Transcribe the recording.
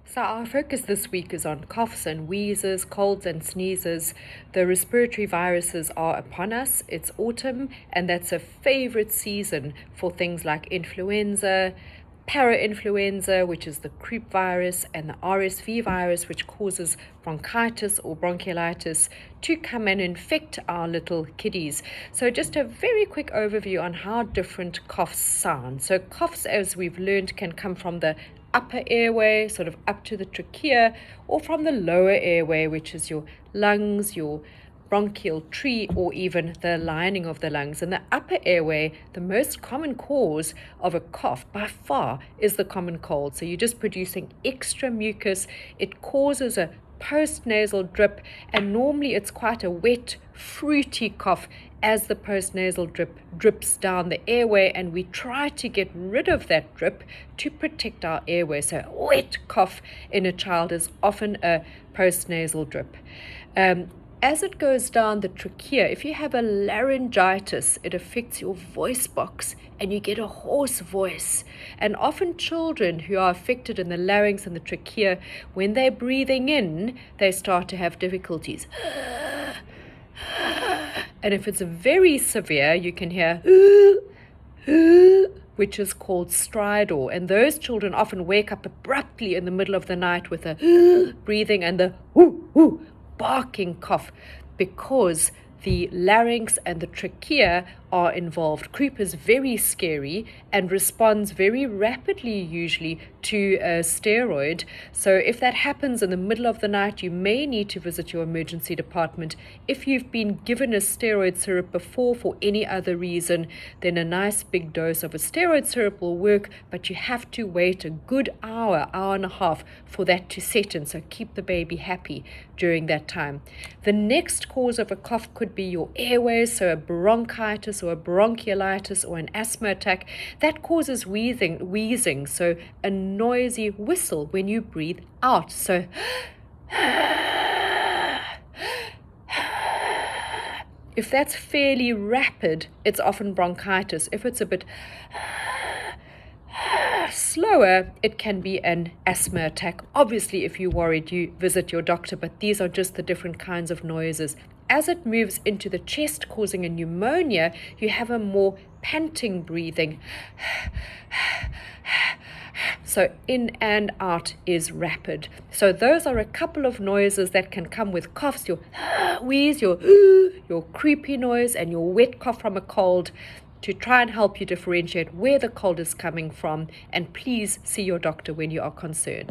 So, our focus this week is on coughs and wheezes, colds and sneezes. The respiratory viruses are upon us. It's autumn, and that's a favorite season for things like influenza, parainfluenza, which is the croup virus, and the RSV virus, which causes bronchitis or bronchiolitis, to come and infect our little kiddies. So, just a very quick overview on how different coughs sound. So, coughs, as we've learned, can come from the upper airway, sort of up to the trachea, or from the lower airway, which is your lungs, your bronchial tree, or even the lining of the lungs. And the upper airway, the most common cause of a cough by far is the common cold. So you're just producing extra mucus. It causes a postnasal drip, and normally it's quite a wet, fruity cough as the postnasal drip drips down the airway, and we try to get rid of that drip to protect our airway. So a wet cough in a child is often a postnasal drip. As it goes down the trachea, if you have a laryngitis, it affects your voice box and you get a hoarse voice. And often children who are affected in the larynx and the trachea, when they're breathing in, they start to have difficulties. And if it's very severe, you can hear which is called stridor. And those children often wake up abruptly in the middle of the night with a breathing and the barking cough, because the larynx and the trachea are involved. Croup is very scary and responds very rapidly, usually, to a steroid. So if that happens in the middle of the night, you may need to visit your emergency department. If you've been given a steroid syrup before for any other reason, then a nice big dose of a steroid syrup will work, but you have to wait a good hour and a half for that to set in. So keep the baby happy during that time. The next cause of a cough could be your airways, so a bronchitis or a bronchiolitis or an asthma attack. That causes wheezing, so a noisy whistle when you breathe out. So if that's fairly rapid, it's often bronchitis. If it's a bit slower, it can be an asthma attack. Obviously, if you're worried, you visit your doctor, but these are just the different kinds of noises. As it moves into the chest, causing a pneumonia, you have a more panting breathing. So in and out is rapid. So those are a couple of noises that can come with coughs: your wheeze, your creepy noise, and your wet cough from a cold, to try and help you differentiate where the cold is coming from. And please see your doctor when you are concerned.